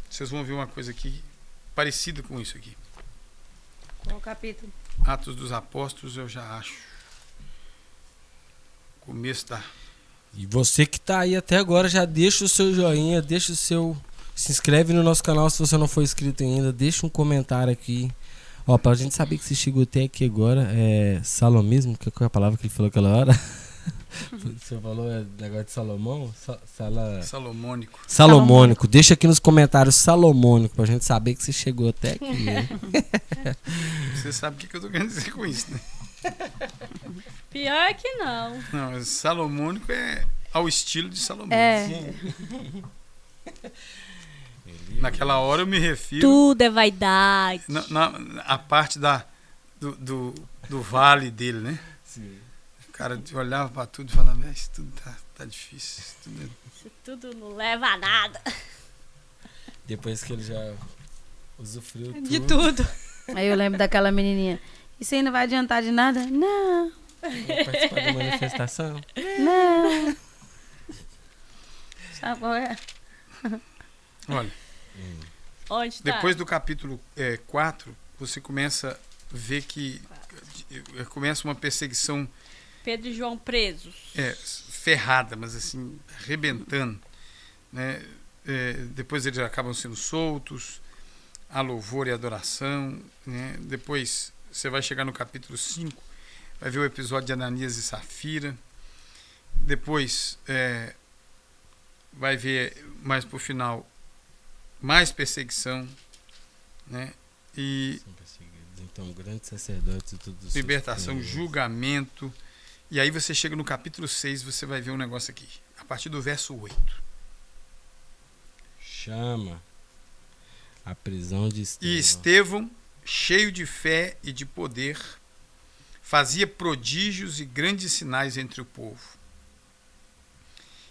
Vocês vão ver uma coisa aqui parecida com isso aqui. Qual capítulo? Atos dos Apóstolos, eu já acho. Começo da... E você que tá aí até agora, já deixa o seu joinha, deixa o seu... Se inscreve no nosso canal se você não for inscrito ainda, deixa um comentário aqui. Ó, pra gente saber que você chegou até aqui agora, salomismo, que é a palavra que ele falou aquela hora? Você falou negócio de Salomão? Salomônico. Salomônico. Deixa aqui nos comentários Salomônico, pra gente saber que você chegou até aqui. Você sabe o que eu tô querendo dizer com isso, né? Pior que não. Não, Salomônico é ao estilo de Salomão. Naquela hora eu me refiro... Tudo é vaidade. A parte do vale dele, né? Sim. O cara olhava para tudo e falava, isso tudo tá difícil. Isso tudo não leva a nada. Depois que ele já usufruiu tudo. De tudo. Aí eu lembro daquela menininha. Isso aí não vai adiantar de nada? Não, Vai participar da manifestação. não. Sabe qual é? Olha, Onde tá? depois do capítulo 4, você começa a ver que começa uma perseguição Pedro e João presos. ferrada, mas assim, arrebentando. Né? Depois eles acabam sendo soltos, a louvor e adoração. Né? Depois você vai chegar no capítulo 5, vai ver o episódio de Ananias e Safira. Depois vai ver mais pro final mais perseguição, né? E São perseguidos. Então, grandes sacerdotes e tudo. libertação, julgamento. E aí você chega no capítulo 6, você vai ver um negócio aqui, a partir do verso 8. Chama a prisão de Estevão. E Estevão, cheio de fé e de poder, fazia prodígios e grandes sinais entre o povo.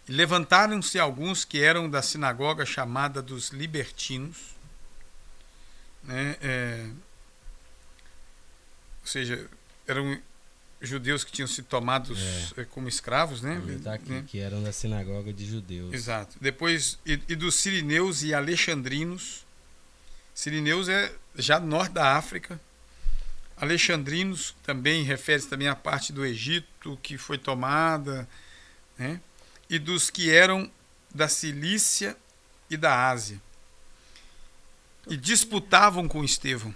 E levantaram-se alguns que eram da sinagoga chamada dos libertinos, né? Ou seja, eram judeus que tinham sido tomados como escravos, né? Tá aqui, que eram da sinagoga de judeus. Exato. Depois, e dos sirineus e alexandrinos. Sirineus é já norte da África. Alexandrinos também refere-se também à parte do Egito que foi tomada, né? E dos que eram da Cilícia e da Ásia. E disputavam com Estevão.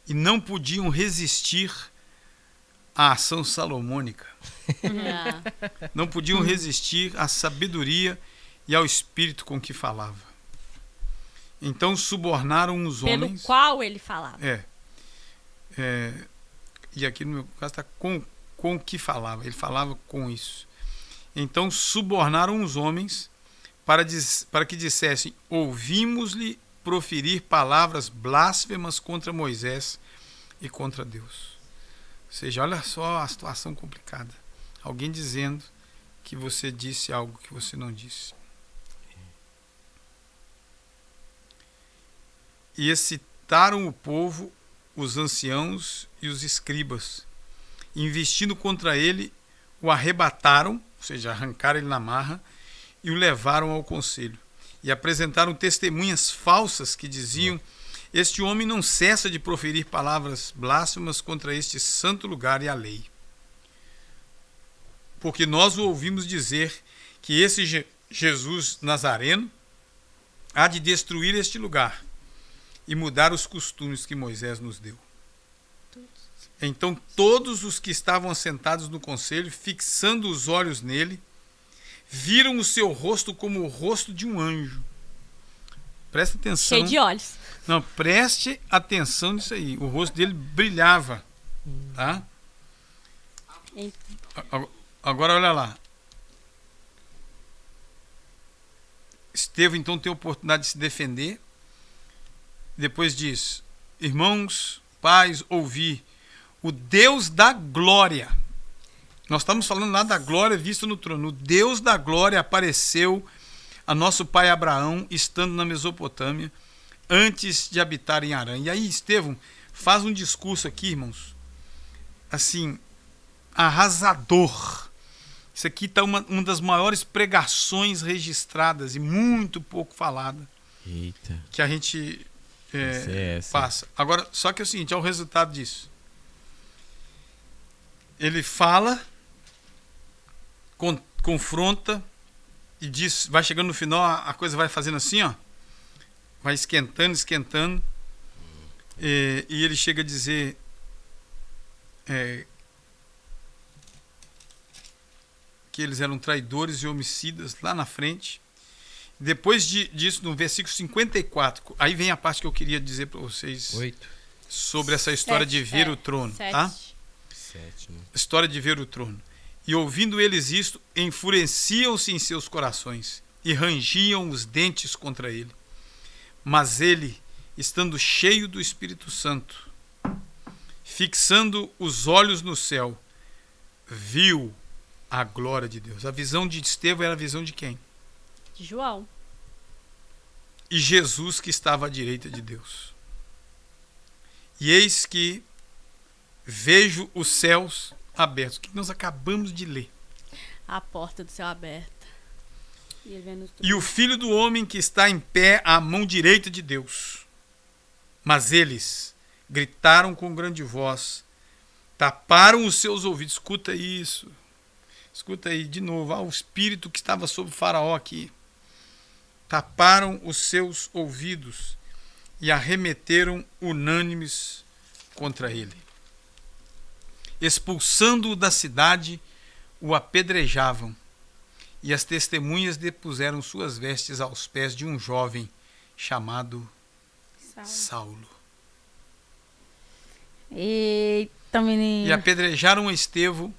E não podiam resistir à ação salomônica. Não podiam resistir à sabedoria e ao espírito com que falava. Então subornaram os Pelo homens. qual ele falava. E aqui no meu caso está com o que falava. Ele falava com isso. Então subornaram os homens para que dissessem: ouvimos-lhe proferir palavras blasfemas contra Moisés e contra Deus. Ou seja, olha só a situação complicada. Alguém dizendo que você disse algo que você não disse. E excitaram o povo, os anciãos e os escribas. Investindo contra ele, o arrebataram, ou seja, arrancaram ele na marra, e o levaram ao conselho. E apresentaram testemunhas falsas que diziam: este homem não cessa de proferir palavras blasfemas contra este santo lugar e a lei. Porque nós o ouvimos dizer que esse Jesus Nazareno há de destruir este lugar e mudar os costumes que Moisés nos deu. Então todos os que estavam assentados no conselho, fixando os olhos nele, viram o seu rosto como o rosto de um anjo. Presta atenção. Cheio de olhos. Não, preste atenção nisso aí. O rosto dele brilhava. Tá? Agora olha lá. Estevão então tem a oportunidade de se defender. Depois diz: irmãos, pais, ouvi. O Deus da glória. Nós estamos falando lá da glória vista no trono. O Deus da glória apareceu a nosso pai Abraão, estando na Mesopotâmia, antes de habitar em Harã. E aí Estevão faz um discurso aqui, irmãos, assim, arrasador. Isso aqui está uma das maiores pregações registradas e muito pouco falada. Eita. Que a gente passa. Agora, só que é o seguinte, é o resultado disso. Ele fala, confronta e diz, vai chegando no final, a coisa vai fazendo assim, ó, vai esquentando, e ele chega a dizer que eles eram traidores e homicidas lá na frente. Depois disso, no versículo 54, aí vem a parte que eu queria dizer para vocês 8. sobre essa história de ver o trono, 7. tá? 7, né? História de ver o trono. E ouvindo eles isto, enfureciam-se em seus corações e rangiam os dentes contra ele. Mas ele, estando cheio do Espírito Santo, fixando os olhos no céu, viu a glória de Deus. A visão de Estevão era a visão de quem? De João. e Jesus que estava à direita de Deus. E eis que vejo os céus abertos, que nós acabamos de ler. A porta do céu aberta. E ele vem nos E o Filho do Homem que está em pé à mão direita de Deus. Mas eles gritaram com grande voz, taparam os seus ouvidos. Escuta isso. Escuta aí de novo. O espírito que estava sobre Faraó aqui. Taparam os seus ouvidos e arremeteram unânimes contra ele. Expulsando-o da cidade, o apedrejavam. E as testemunhas depuseram suas vestes aos pés de um jovem chamado Saulo. Eita, menino. E apedrejaram Estevão,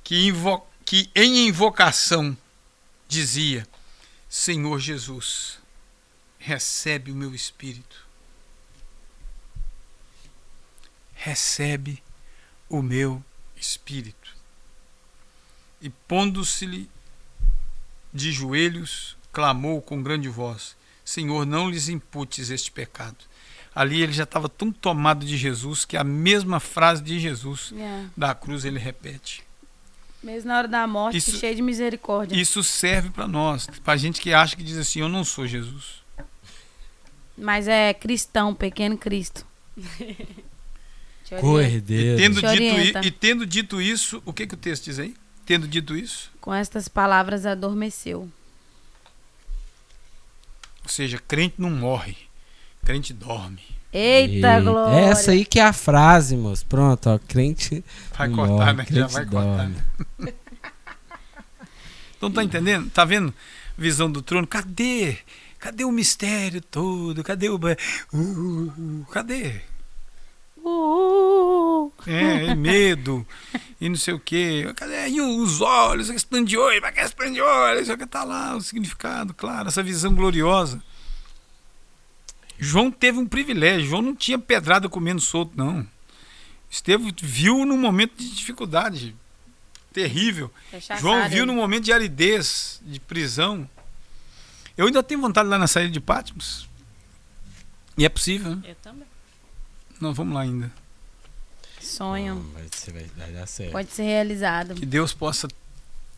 que em invocação dizia: Senhor Jesus, recebe o meu espírito. Recebe o meu espírito. E pondo-se-lhe de joelhos, clamou com grande voz: Senhor, não lhes imputes este pecado. Ali ele já estava tão tomado de Jesus que a mesma frase de Jesus da cruz ele repete. Mesmo na hora da morte, cheio de misericórdia. Isso serve para nós, para gente que acha que diz assim: eu não sou Jesus. Mas é cristão, pequeno Cristo. Cordeiro. E tendo dito isso, o que o texto diz aí? Tendo dito isso, com estas palavras adormeceu. Ou seja, crente não morre, crente dorme. Eita, glória! Essa aí que é a frase, moço. Pronto, ó, crente vai não cortar, morre, né? Crente Já vai dorme. cortar. Então tá entendendo? Tá vendo? Visão do trono. Cadê? Cadê o mistério todo? Cadê o... cadê? Medo e não sei o quê. Cadê? E os olhos, esse de olho, vai que esse de olho, isso que tá lá, o significado, claro, essa visão gloriosa. João teve um privilégio. João não tinha pedrada comendo solto, não. Estevão viu num momento de dificuldade terrível. João viu num momento de aridez, de prisão. Eu ainda tenho vontade de ir lá na saída de Patmos. E é possível, né? Eu também. Nós vamos lá ainda. Sonho. Vai dar certo. Pode ser realizado. Que Deus possa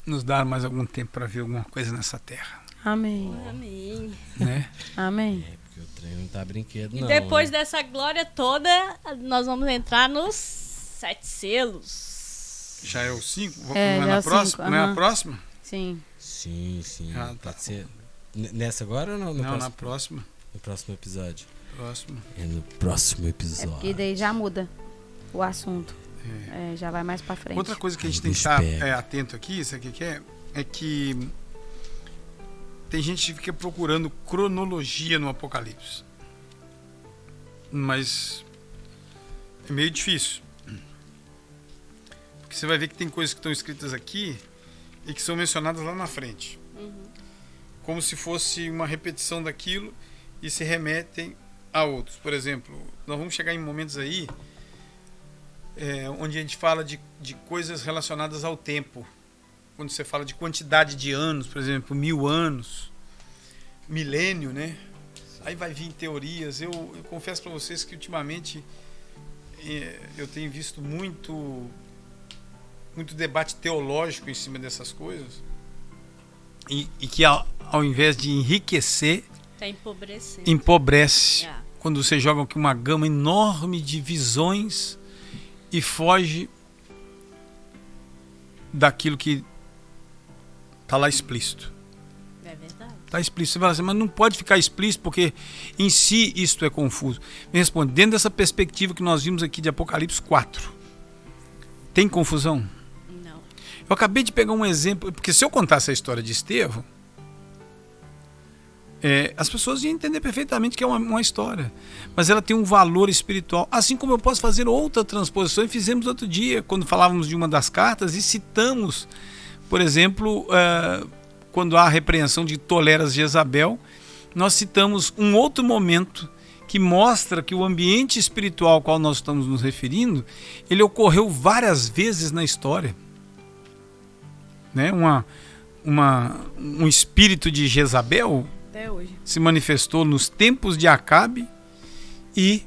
nos dar mais algum tempo para ver alguma coisa nessa terra. Amém. Amém. Né? Amém. Porque o trem não tá brinquedo, E não. depois dessa glória toda, nós vamos entrar nos 7 selos. Já é o 5? Não já é é na o próxima? cinco, Não é a aham. próxima? Sim. Sim. Ah, tá. Pode ser. Nessa agora ou não? Não, na próxima. No próximo episódio. Próximo. É no próximo É episódio. porque daí já muda o assunto. Já vai mais pra frente. Outra coisa que a gente Aí tem que bicho estar pega. atento aqui, isso aqui que é que tem gente que fica procurando cronologia no Apocalipse. Mas é meio difícil. Porque você vai ver que tem coisas que estão escritas aqui e que são mencionadas lá na frente. Como se fosse uma repetição daquilo e se remetem a outros. Por exemplo, nós vamos chegar em momentos aí onde a gente fala de coisas relacionadas ao tempo. Quando você fala de quantidade de anos, por exemplo, 1000 anos, milênio, né? Aí vai vir teorias. Eu confesso para vocês que ultimamente eu tenho visto muito debate teológico em cima dessas coisas e que ao invés de enriquecer, Tá empobrecendo. empobrece. Quando você joga aqui uma gama enorme de visões e foge daquilo que está lá explícito. É verdade. Está explícito. Você fala assim, mas não pode ficar explícito porque em si isto é confuso. Me responde, dentro dessa perspectiva que nós vimos aqui de Apocalipse 4, tem confusão? Não. Eu acabei de pegar um exemplo, porque se eu contasse a história de Estevão, as pessoas iam entender perfeitamente que é uma história, mas ela tem um valor espiritual, assim como eu posso fazer outra transposição, e fizemos outro dia, quando falávamos de uma das cartas, e citamos, por exemplo, quando há a repreensão de Toleras de Jezabel, nós citamos um outro momento que mostra que o ambiente espiritual ao qual nós estamos nos referindo, ele ocorreu várias vezes na história. Né? Um espírito de Jezabel Até hoje. Se manifestou nos tempos de Acabe e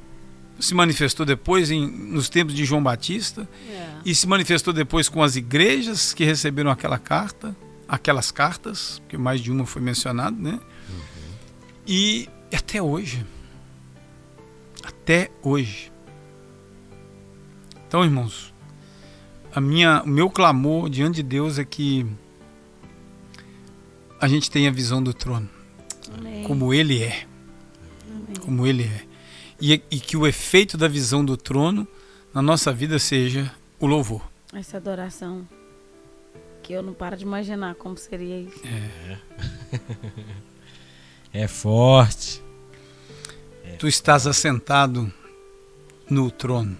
se manifestou depois nos tempos de João Batista e se manifestou depois com as igrejas que receberam aquelas cartas, que mais de uma foi mencionado, né? E até hoje. Até hoje. Então, irmãos, o meu clamor diante de Deus é que a gente tenha a visão do trono. Amém. Como ele é. Amém. Como ele é. E que o efeito da visão do trono na nossa vida seja o louvor. Essa adoração. Que eu não paro de imaginar como seria isso. É forte. Tu estás assentado no trono.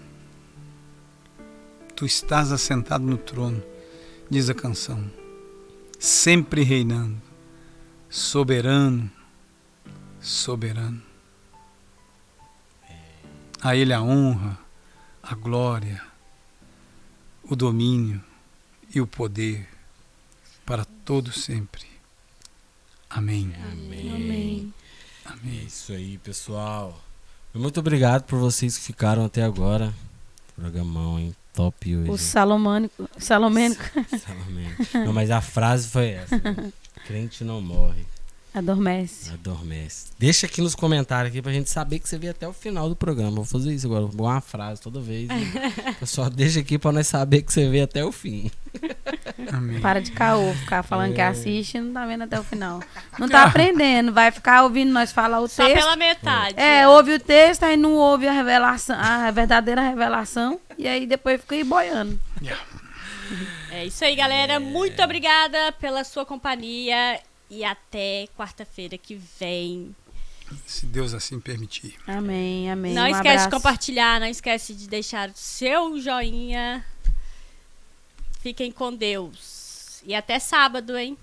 Tu estás assentado no trono, diz a canção. Sempre reinando. Soberano. Soberano. A Ele a honra, a glória, o domínio e o poder para todo sempre. Amém. Amém. É Amém. isso aí, pessoal. Muito obrigado por vocês que ficaram até agora. Programão, hein? Top hoje. O Salomênico. Salomênico. Não, mas a frase foi essa, né? Crente não morre, Adormece. adormece. Deixa aqui nos comentários aqui pra gente saber que você veio até o final do programa. Vou fazer isso agora, vou pôr uma frase toda vez. Né? Pessoal, deixa aqui pra nós saber que você veio até o fim. Amém. Para de caô, ficar falando que assiste e não tá vendo até o final. Não tá aprendendo, vai ficar ouvindo nós falar o Só texto. pela metade. Ouve o texto, aí não ouve a revelação, a verdadeira revelação, e aí depois fica aí boiando. É isso aí, galera. Muito obrigada pela sua companhia e até quarta-feira que vem. Se Deus assim permitir. Amém, amém. Não Um esquece abraço. de compartilhar, não esquece de deixar o seu joinha. Fiquem com Deus. E até sábado, hein?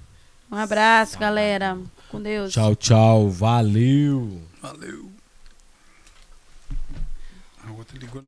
Um abraço, galera. Com Deus. Tchau, tchau. Valeu. Valeu. A outra ligou.